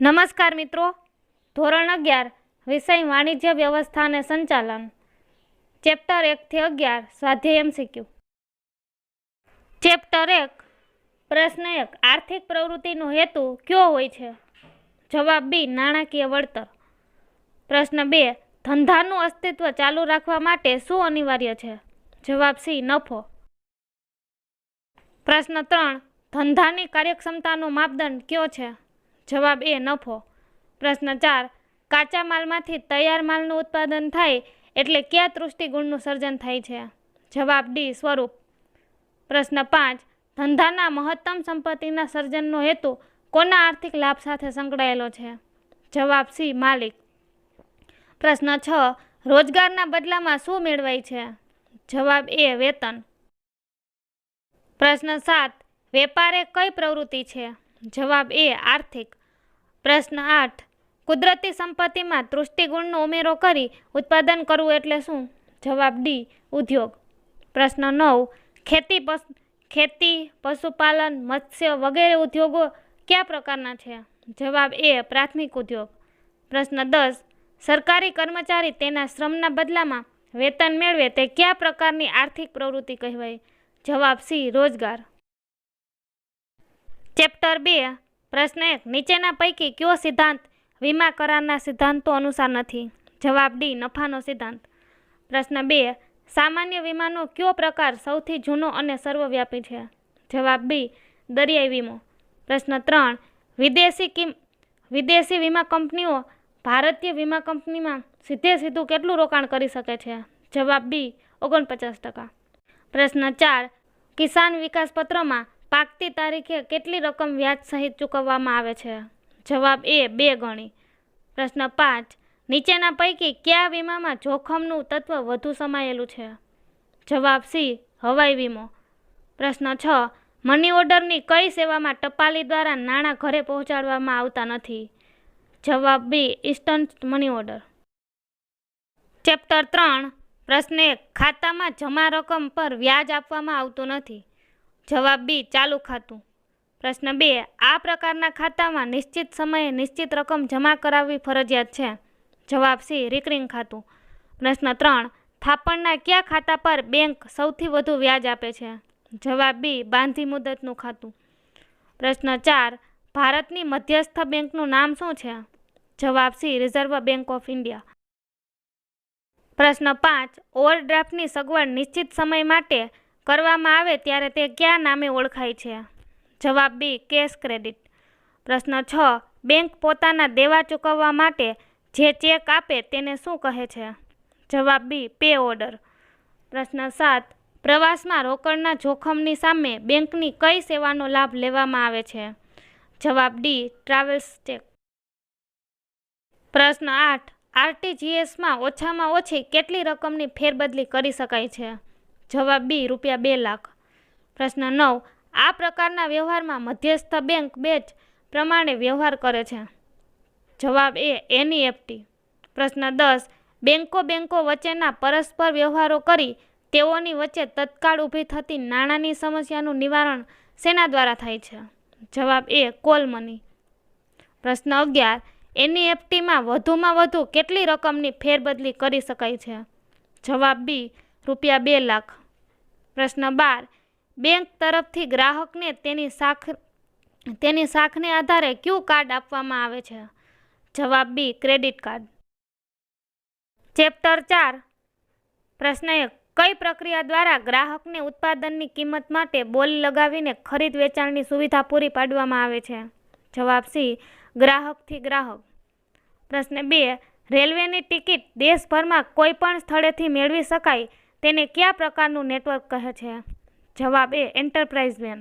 નમસ્કાર મિત્રો, ધોરણ 11 વિષય વાણિજ્ય વ્યવસ્થા અને સંચાલન, ચેપ્ટર 1 થી 11 સ્વાધ્યાય MCQ. ચેપ્ટર 1 પ્રશ્ન 1 આર્થિક પ્રવૃત્તિનો હેતુ કયો હોય છે? જવાબ બી નાણાકીય વળતર. પ્રશ્ન 2 ધંધાનું અસ્તિત્વ ચાલુ રાખવા માટે શું અનિવાર્ય છે? જવાબ સી નફો. પ્રશ્ન 3 ધંધાની કાર્યક્ષમતાનો માપદંડ કયો છે? જવાબ એ નફો. પ્રશ્ન 4 કાચા માલમાંથી તૈયાર માલનું ઉત્પાદન થાય એટલે કયા તૃષ્ટિગુણનું સર્જન થાય છે? જવાબ ડી સ્વરૂપ. પ્રશ્ન 5 ધંધાના મહત્તમ સંપત્તિના સર્જનનો હેતુ કોના આર્થિક લાભ સાથે સંકળાયેલો છે? જવાબ સી માલિક. પ્રશ્ન 6 રોજગારના બદલામાં શું મેળવાય છે? જવાબ એ વેતન. પ્રશ્ન 7 વેપાર એ કઈ પ્રવૃત્તિ છે? જવાબ એ આર્થિક. પ્રશ્ન 8 કુદરતી સંપત્તિમાં તૃષ્ટિગુણનો ઉમેરો કરી ઉત્પાદન કરવું એટલે શું? જવાબ ડી ઉદ્યોગ. પ્રશ્ન 9 ખેતી, પશુપાલન, મત્સ્ય વગેરે ઉદ્યોગો કયા પ્રકારના છે? જવાબ એ પ્રાથમિક ઉદ્યોગ. પ્રશ્ન 10 સરકારી કર્મચારી તેના શ્રમના બદલામાં વેતન મેળવે તે કયા પ્રકારની આર્થિક પ્રવૃત્તિ કહેવાય? જવાબ સી રોજગાર. ચેપ્ટર 2 પ્રશ્ન 1 નીચેના પૈકી કયો સિદ્ધાંત વીમા કરારના સિદ્ધાંતો અનુસાર નથી? જવાબ ડી નફાનો સિદ્ધાંત. પ્રશ્ન 2 સામાન્ય વીમાનો કયો પ્રકાર સૌથી જૂનો અને સર્વવ્યાપી છે? જવાબ બી દરિયાઈ વીમો. પ્રશ્ન 3 વિદેશી વીમા કંપનીઓ ભારતીય વીમા કંપનીમાં સીધું કેટલું રોકાણ કરી શકે છે? જવાબ બી 49%. પ્રશ્ન 4 કિસાન વિકાસ પત્રમાં પાકતી તારીખે કેટલી રકમ વ્યાજ સહિત ચૂકવવામાં આવે છે? જવાબ એ 2 ગણી. પ્રશ્ન 5 નીચેના પૈકી કયા વીમામાં જોખમનું તત્વ વધુ સમાયેલું છે? જવાબ સી હવાઈ વીમો. પ્રશ્ન 6 મની ઓર્ડરની કઈ સેવામાં ટપાલી દ્વારા નાણાં ઘરે પહોંચાડવામાં આવતા નથી? જવાબ બી ઇન્સ્ટન્ટ મની ઓર્ડર. ચેપ્ટર 3 પ્રશ્ન 1 ખાતામાં જમા રકમ પર વ્યાજ આપવામાં આવતું નથી. જવાબ બી ચાલુ ખાતું. પ્રશ્ન 2 આ પ્રકારના ખાતામાં નિશ્ચિત સમયે નિશ્ચિત રકમ જમા કરાવવી ફરજિયાત છે. જવાબ સી રિકરિંગ ખાતું. પ્રશ્ન 3 થાપણના કયા ખાતા પર બેંક સૌથી વધુ વ્યાજ આપે છે? જવાબ બી બાંધી મુદતનું ખાતું. પ્રશ્ન 4 ભારતની મધ્યસ્થ બેંકનું નામ શું છે? જવાબ C reserve bank of India. પ્રશ્ન 5 ઓવરડ્રાફ્ટની સગવડ નિશ્ચિત સમય માટે કરવામાં આવે ત્યારે તે કયા નામે ઓળખાય છે? જવાબ બી કેશ ક્રેડિટ. પ્રશ્ન 6 બેંક પોતાના દેવા ચૂકવવા માટે જે ચેક આપે તેને શું કહે છે? જવાબ બી પે ઓર્ડર. પ્રશ્ન 7 પ્રવાસમાં રોકડના જોખમની સામે બેંકની કઈ સેવાનો લાભ લેવામાં આવે છે? જવાબ ડી ટ્રાવેલ્સ ચેક. પ્રશ્ન 8 RTGSમાં ઓછામાં ઓછી કેટલી રકમની ફેરબદલી કરી શકાય છે? જવાબ બી ₹2 લાખ. પ્રશ્ન 9 આ પ્રકારના વ્યવહારમાં મધ્યસ્થ બેંક બેચ પ્રમાણે વ્યવહાર કરે છે. જવાબ એ NEFT. પ્રશ્ન 10 બેંકો વચ્ચેના પરસ્પર વ્યવહારો કરી તેઓની વચ્ચે તત્કાળ ઊભી થતી નાણાંની સમસ્યાનું નિવારણ શેના દ્વારા થાય છે? જવાબ એ કોલ મની. પ્રશ્ન 11 NEFTમાં વધુમાં વધુ કેટલી રકમની ફેરબદલી કરી શકાય છે? જવાબ બી ₹2 લાખ. પ્રશ્ન 12 બેંક તરફથી ગ્રાહકને તેની શાખને આધારે કયું કાર્ડ આપવામાં આવે છે? જવાબ બી ક્રેડિટ કાર્ડ. ચેપ્ટર 4 પ્રશ્ન 1 કઈ પ્રક્રિયા દ્વારા ગ્રાહકને ઉત્પાદનની કિંમત માટે બોલી લગાવીને ખરીદ વેચાણની સુવિધા પૂરી પાડવામાં આવે છે? જવાબ સી ગ્રાહકથી ગ્રાહક. પ્રશ્ન 2 રેલવેની ટિકિટ દેશભરમાં કોઈ પણ સ્થળેથી મેળવી શકાય તેને કયા પ્રકારનું નેટવર્ક કહે છે? જવાબ એ એન્ટરપ્રાઇઝ વેન.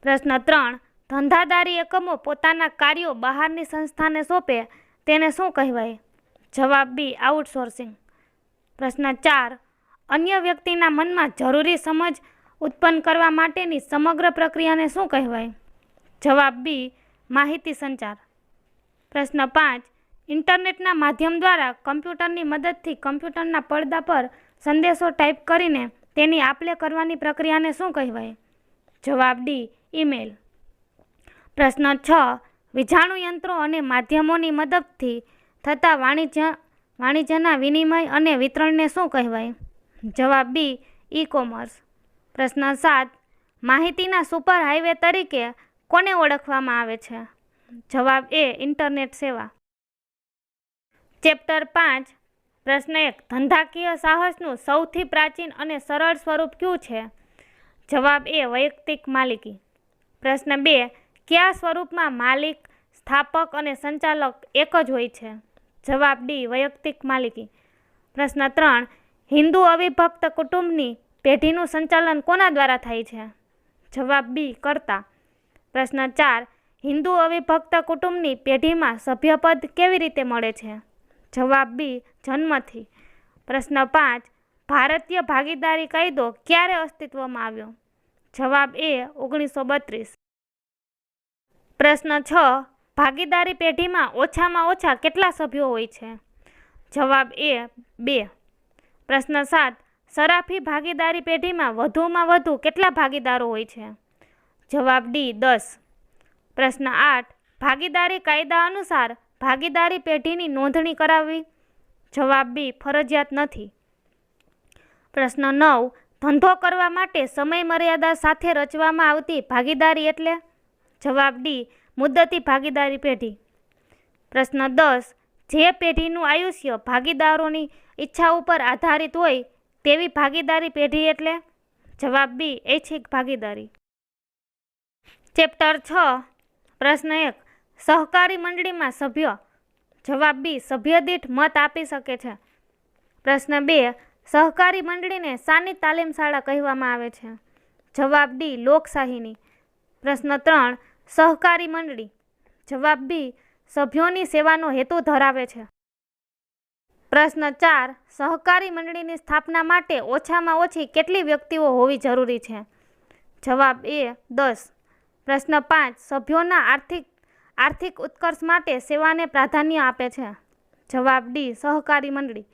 પ્રશ્ન 3 ધંધાદારી એકમો પોતાના કાર્યો બહારની સંસ્થાને સોંપે તેને શું કહેવાય? જવાબ બી આઉટસોર્સિંગ. પ્રશ્ન 4 અન્ય વ્યક્તિના મનમાં જરૂરી સમજ ઉત્પન્ન કરવા માટેની સમગ્ર પ્રક્રિયાને શું કહેવાય? જવાબ બી માહિતી સંચાર. પ્રશ્ન 5 ઇન્ટરનેટના માધ્યમ દ્વારા કમ્પ્યુટરની મદદથી કમ્પ્યુટરના પડદા પર સંદેશો ટાઈપ કરીને તેની આપલે કરવાની પ્રક્રિયાને શું કહેવાય? જવાબ ડી ઈમેલ. પ્રશ્ન 6 વિજાણુ યંત્રો અને માધ્યમોની મદદથી થતા વાણિજ્યના વિનિમય અને વિતરણને શું કહેવાય? જવાબ બી, ઈ કોમર્સ. પ્રશ્ન 7. માહિતીના સુપર હાઈવે તરીકે કોને ઓળખવામાં આવે છે? જવાબ એ, ઇન્ટરનેટ સેવા. ચેપ્ટર 5. પ્રશ્ન 1. ધંધાકીય સાહસનું સૌથી પ્રાચીન અને સરળ સ્વરૂપ કયું છે? જવાબ એ, વૈયક્તિક માલિકી. પ્રશ્ન 2. કયા સ્વરૂપમાં માલિક, સ્થાપક અને સંચાલક એક જ હોય છે? જવાબ ડી, વૈયક્તિક માલિકી. પ્રશ્ન 3. હિન્દુ અવિભક્ત કુટુંબની પેઢીનું સંચાલન કોના દ્વારા થાય છે? જવાબ બી, કર્તા. પ્રશ્ન 4. હિન્દુ અવિભક્ત કુટુંબની પેઢીમાં સભ્યપદ કેવી રીતે મળે છે? જવાબ બી, જન્મથી. પ્રશ્ન 5. ભારતીય ભાગીદારી કાયદો ક્યારે અસ્તિત્વમાં આવ્યો? જવાબ એ, 1932. પ્રશ્ન 6. ભાગીદારી પેઢીમાં ઓછામાં ઓછા કેટલા સભ્યો હોય છે? જવાબ એ, 2. પ્રશ્ન 7. સરાફી ભાગીદારી પેઢીમાં વધુમાં વધુ કેટલા ભાગીદારો હોય છે? જવાબ ડી, 10. પ્રશ્ન 8. ભાગીદારી કાયદા અનુસાર ભાગીદારી પેઢીની નોંધણી કરાવવી? જવાબ બી, ફરજિયાત નથી. પ્રશ્ન 9. ધંધો કરવા માટે સમય મર્યાદા સાથે રચવામાં આવતી ભાગીદારી એટલે? જવાબ ડી, મુદ્દતી ભાગીદારી પેઢી. પ્રશ્ન 10. જે પેઢીનું આયુષ્ય ભાગીદારોની ઈચ્છા ઉપર આધારિત હોય તેવી ભાગીદારી પેઢી એટલે? જવાબ બી, ઐચ્છિક ભાગીદારી. ચેપ્ટર 6. પ્રશ્ન 1. સહકારી મંડળીમાં સભ્ય? જવાબ બી, સભ્ય દીઠ મત આપી શકે છે. પ્રશ્ન 2. સહકારી મંડળીને શાની તાલીમ શાળા કહેવામાં આવે છે? જવાબ ડી, લોકશાહીની. પ્રશ્ન 3. સહકારી મંડળી? જવાબ બી, સભ્યોની સેવાનો હેતુ ધરાવે છે. પ્રશ્ન 4. સહકારી મંડળીની સ્થાપના માટે ઓછામાં ઓછી કેટલી વ્યક્તિઓ હોવી જરૂરી છે? જવાબ એ, 10. પ્રશ્ન 5. સભ્યોના આર્થિક ઉત્કર્ષ માટે સેવાને પ્રાધાન્ય આપે છે? જવાબ ડી, સહકારી મંડળી.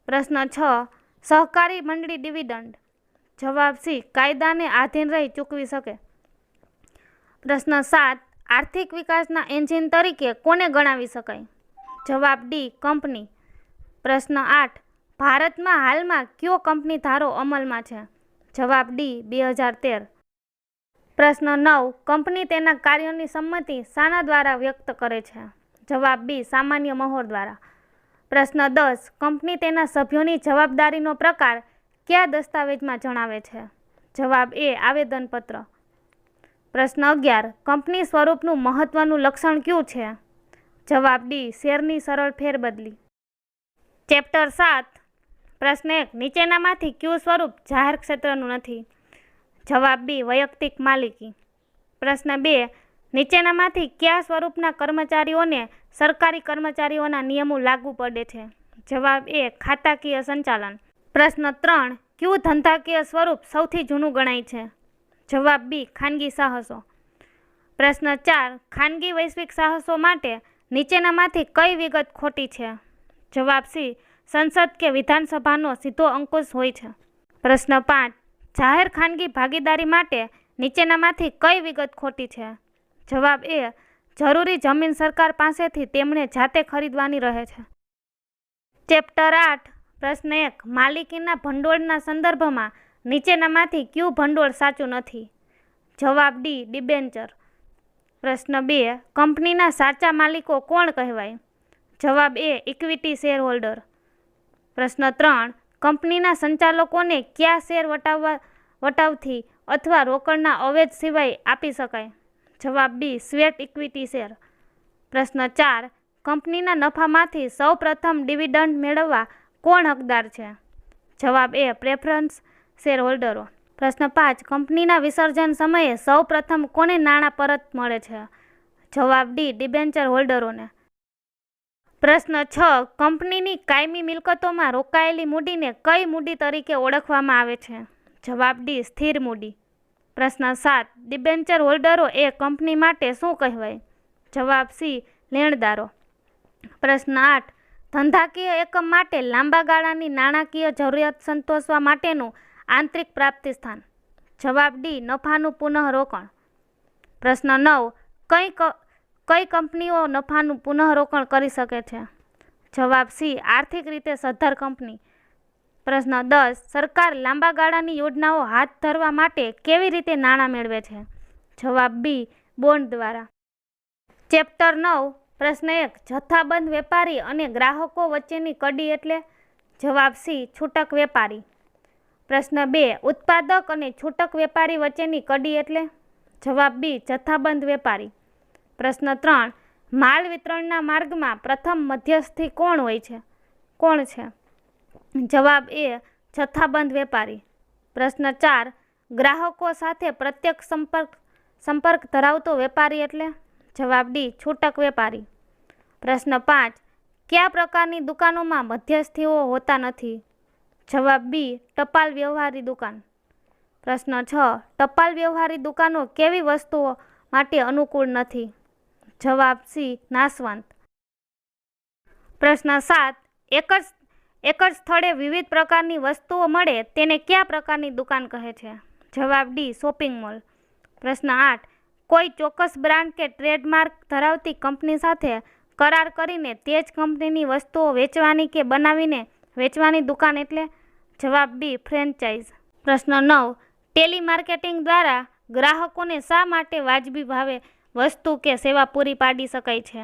પ્રશ્ન 6. સહકારી મંડળી ડિવિડન્ડ? જવાબ સી, કાયદાને આધીન રહી ચૂકવી શકે. પ્રશ્ન 7. આર્થિક વિકાસના એન્જિન તરીકે કોને ગણાવી શકાય? જવાબ ડી, કંપની. પ્રશ્ન 8. ભારતમાં હાલમાં કયો કંપની ધારો અમલમાં છે? જવાબ ડી, 2013. પ્રશ્ન 9. કંપની તેના કાર્યોની સંમતિ શાના દ્વારા વ્યક્ત કરે છે? જવાબ બી, સામાન્ય મહોર દ્વારા. પ્રશ્ન 10. કંપની તેના સભ્યોની જવાબદારીનો પ્રકાર કયા દસ્તાવેજમાં જણાવે છે? જવાબ એ, આવેદનપત્ર. પ્રશ્ન 11. કંપની સ્વરૂપનું મહત્વનું લક્ષણ કયું છે? જવાબ ડી, શેરની સરળ ફેરબદલી. ચેપ્ટર 7. પ્રશ્ન 1. નીચેનામાંથી કયું સ્વરૂપ જાહેર ક્ષેત્રનું નથી? જવાબ બી, વૈયક્તિક માલિકી. પ્રશ્ન 2. નીચેનામાંથી કયા સ્વરૂપના કર્મચારીઓને સરકારી કર્મચારીઓના નિયમો લાગુ પડે છે? જવાબ એ, ખાતાકીય સંચાલન. પ્રશ્ન 3. કયું ધંધાકીય સ્વરૂપ સૌથી જૂનું ગણાય છે? જવાબ બી, ખાનગી સાહસો. પ્રશ્ન 4. ખાનગી વૈશ્વિક સાહસો માટે નીચેનામાંથી કઈ વિગત ખોટી છે? જવાબ સી, સંસદ કે વિધાનસભાનો સીધો અંકુશ હોય છે. પ્રશ્ન 5. જાહેર ખાનગી ભાગીદારી માટે નીચેનામાંથી કઈ વિગત ખોટી છે? જવાબ એ, જરૂરી જમીન સરકાર પાસેથી તેમણે જાતે ખરીદવાની રહે છે. ચેપ્ટર 8. પ્રશ્ન 1. માલિકીના ભંડોળના સંદર્ભમાં નીચેનામાંથી કયું ભંડોળ સાચું નથી? જવાબ ડી, ડિબેન્ચર. પ્રશ્ન 2. કંપનીના સાચા માલિકો કોણ કહેવાય? જવાબ એ, ઇક્વિટી શેર હોલ્ડર. પ્રશ્ન 3. કંપનીના સંચાલકોને કયા શેર વટાવથી અથવા રોકડના અવેજ સિવાય આપી શકાય? જવાબ બી, સ્વેટ ઇક્વિટી શેર. પ્રશ્ન 4. કંપનીના નફામાંથી સૌ પ્રથમ ડિવિડન્ડ મેળવવા કોણ હકદાર છે? જવાબ એ, પ્રેફરન્સ શેર હોલ્ડરો. પ્રશ્ન 5. કંપનીના વિસર્જન સમયે સૌ પ્રથમ કોને નાણાં પરત મળે છે? જવાબ ડી, ડિબેન્ચર હોલ્ડરોને. પ્રશ્ન 6. કંપનીની કાયમી મિલકતોમાં રોકાયેલી મૂડીને કઈ મૂડી તરીકે ઓળખવામાં આવે છે? જવાબ ડી, સ્થિર મૂડી. પ્રશ્ન 7. ડિબેન્ચર હોલ્ડરો એ કંપની માટે શું કહેવાય? જવાબ સી, લેણદારો. પ્રશ્ન 8. ધંધાકીય એકમ માટે લાંબા ગાળાની નાણાકીય જરૂરિયાત સંતોષવા માટેનું આંતરિક પ્રાપ્તિ સ્થાન? જવાબ ડી, નફાનું પુનઃરોકાણ. પ્રશ્ન 9. કઈ કંપનીઓ નફાનું પુનઃરોકાણ કરી શકે છે? જવાબ સી, આર્થિક રીતે સદ્ધર કંપની. પ્રશ્ન 10. સરકાર લાંબા ગાળાની યોજનાઓ હાથ ધરવા માટે કેવી રીતે નાણાં મેળવે છે? જવાબ બી, બોન્ડ દ્વારા. ચેપ્ટર 9. પ્રશ્ન 1. જથ્થાબંધ વેપારી અને ગ્રાહકો વચ્ચેની કડી એટલે? જવાબ સી, છૂટક વેપારી. પ્રશ્ન 2. ઉત્પાદક અને છૂટક વેપારી વચ્ચેની કડી એટલે? જવાબ બી, જથ્થાબંધ વેપારી. પ્રશ્ન 3. માલ વિતરણના માર્ગમાં પ્રથમ મધ્યસ્થી કોણ હોય છે? કોણ છે? જવાબ એ, જથ્થાબંધ વેપારી. પ્રશ્ન 4. ગ્રાહકો સાથે પ્રત્યક્ષ સંપર્ક ધરાવતો વેપારી એટલે? જવાબ ડી, છૂટક વેપારી. પ્રશ્ન 5. કયા પ્રકારની દુકાનોમાં મધ્યસ્થીઓ હોતા નથી? જવાબ બી, ટપાલ વ્યવહારી દુકાન. પ્રશ્ન 6. ટપાલ વ્યવહારી દુકાનો કેવી વસ્તુઓ માટે અનુકૂળ નથી? જવાબ સી, નાશવંત. પ્રશ્ન 7. એક જ સ્થળે વિવિધ પ્રકારની વસ્તુઓ મળે તેને કયા પ્રકારની દુકાન કહે છે? જવાબ ડી, શોપિંગ મોલ. પ્રશ્ન 8. કોઈ ચોક્કસ બ્રાન્ડ કે ટ્રેડમાર્ક ધરાવતી કંપની સાથે કરાર કરીને તે જ કંપનીની વસ્તુઓ વેચવાની કે બનાવીને વેચવાની દુકાન એટલે? જવાબ બી, ફ્રેન્ચાઇઝ. પ્રશ્ન 9. ટેલિમાર્કેટિંગ દ્વારા ગ્રાહકોને શા માટે વાજબી ભાવે વસ્તુ કે સેવા પૂરી પાડી શકાય છે?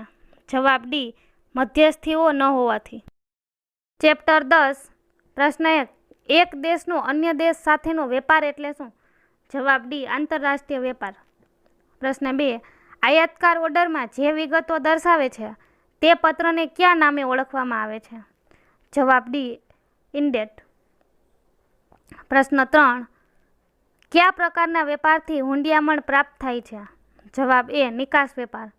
જવાબ ડી, મધ્યસ્થીઓ ન હોવાથી. ચેપ્ટર 10. પ્રશ્ન 1. એક દેશનો અન્ય દેશ સાથેનો વેપાર એટલે શું? જવાબ ડી, આંતરરાષ્ટ્રીય વેપાર. પ્રશ્ન 2. આયાતકાર ઓર્ડરમાં જે વિગતો દર્શાવે છે તે પત્રને કયા નામે ઓળખવામાં આવે છે? જવાબ ડી, ઇન્ડેટ. પ્રશ્ન 3. કયા પ્રકારના વેપારથી હુંડિયામણ પ્રાપ્ત થાય છે? જવાબ એ, નિકાસ વેપાર.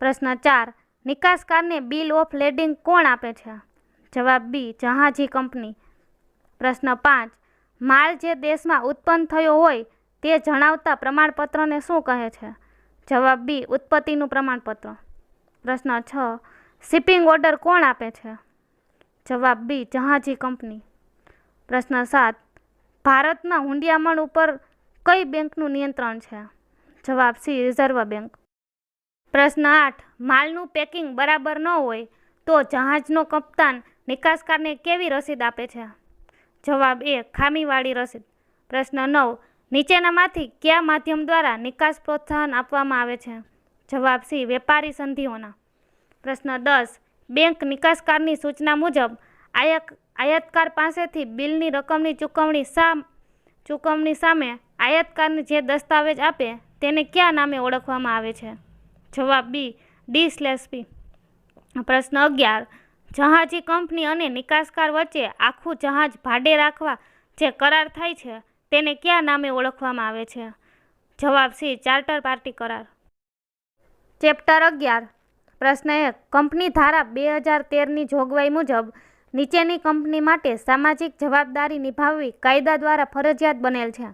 પ્રશ્ન 4. નિકાસકારને બિલ ઓફ લેન્ડિંગ કોણ આપે છે? જવાબ બી, જહાજી કંપની. પ્રશ્ન 5. માલ જે દેશમાં ઉત્પન્ન થયો હોય તે જણાવતા પ્રમાણપત્રને શું કહે છે? જવાબ બી, ઉત્પત્તિનું પ્રમાણપત્ર. પ્રશ્ન 6. શિપિંગ ઓર્ડર કોણ આપે છે? જવાબ બી, જહાજી કંપની. પ્રશ્ન 7. ભારતમાં હુંડિયામણ ઉપર કઈ બેંકનું નિયંત્રણ છે? જવાબ સી, રિઝર્વ બેંક. પ્રશ્ન 8. માલનું પેકિંગ બરાબર ન હોય તો જહાજનો કપ્તાન નિકાસકારને કેવી રસીદ આપે છે? જવાબ એ, ખામીવાળી રસીદ. પ્રશ્ન 9. નીચેનામાંથી કયા માધ્યમ દ્વારા નિકાસ પ્રોત્સાહન આપવામાં આવે છે? જવાબ સી, વેપારી સંધિઓના. પ્રશ્ન 10. બેંક નિકાસકારની સૂચના મુજબ આયાતકાર પાસેથી બિલની રકમની ચૂકવણી સામે આયાતકારને જે દસ્તાવેજ આપે તેને કયા નામે ઓળખવામાં આવે છે? જવાબ બી, ડી/પી. પ્રશ્ન 11. જહાજી કંપની અને નિકાસકાર વચ્ચે આખું જહાજ ભાડે રાખવા જે કરાર થાય છે તેને કયા નામે ઓળખવામાં આવે છે? જવાબ સી, ચાર્ટર પાર્ટી કરાર. ચેપ્ટર 11. પ્રશ્ન 1. કંપની ધારા 2013ની જોગવાઈ મુજબ નીચેની કંપની માટે સામાજિક જવાબદારી નિભાવવી કાયદા દ્વારા ફરજિયાત બનેલ છે?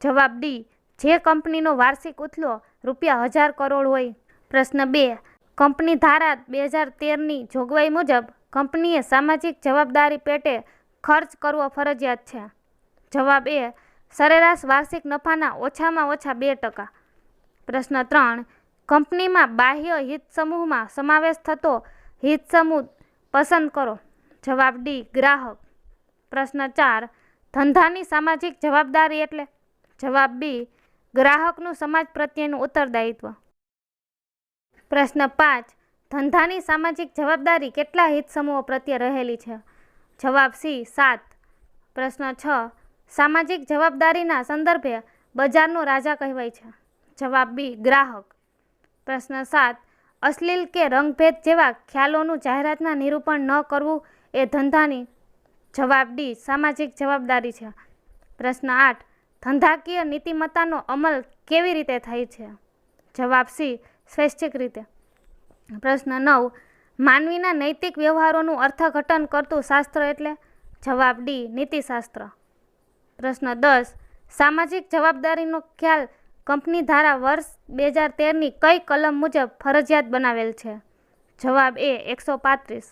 જવાબ ડી, જે કંપનીનો વાર્ષિક ઉથલો ₹1000 કરોડ હોય. પ્રશ્ન 2. કંપની ધારા 2013ની જોગવાઈ મુજબ કંપનીએ સામાજિક જવાબદારી પેટે ખર્ચ કરવો ફરજિયાત છે? જવાબ એ, સરેરાશ વાર્ષિક નફાના ઓછામાં ઓછા 2%. પ્રશ્ન 3. કંપનીમાં બાહ્ય હિત સમૂહમાં સમાવેશ થતો હિત સમૂહ પસંદ કરો. જવાબ ડી, ગ્રાહક. પ્રશ્ન 4. ધંધાની સામાજિક જવાબદારી એટલે? જવાબ બી, ગ્રાહકનું સમાજ પ્રત્યેનું ઉત્તરદાયિત્વ. પ્રશ્ન 5. ધંધાની સામાજિક જવાબદારી કેટલા હિત સમૂહો પ્રત્યે રહેલી છે? જવાબ સી, 7. પ્રશ્ન 6. સામાજિક જવાબદારીના સંદર્ભે બજારનો રાજા કહેવાય છે? જવાબ બી, ગ્રાહક. પ્રશ્ન 7. અશ્લીલ કે રંગભેદ જેવા ખ્યાલોનું જાહેરાતમાં નિરૂપણ ન કરવું એ ધંધાની? જવાબ ડી, સામાજિક જવાબદારી છે. પ્રશ્ન 8. ધંધાકીય નીતિમત્તાનો અમલ કેવી રીતે થાય છે? જવાબ સી, સ્વૈચ્છિક રીતે. પ્રશ્ન 9. માનવીના નૈતિક વ્યવહારોનું અર્થઘટન કરતું શાસ્ત્ર એટલે? જવાબ ડી, નીતિશાસ્ત્ર. પ્રશ્ન 10. સામાજિક જવાબદારીનો ખ્યાલ કંપની ધારા વર્ષ 2013ની કઈ કલમ મુજબ ફરજિયાત બનાવેલ છે? જવાબ એ, 135.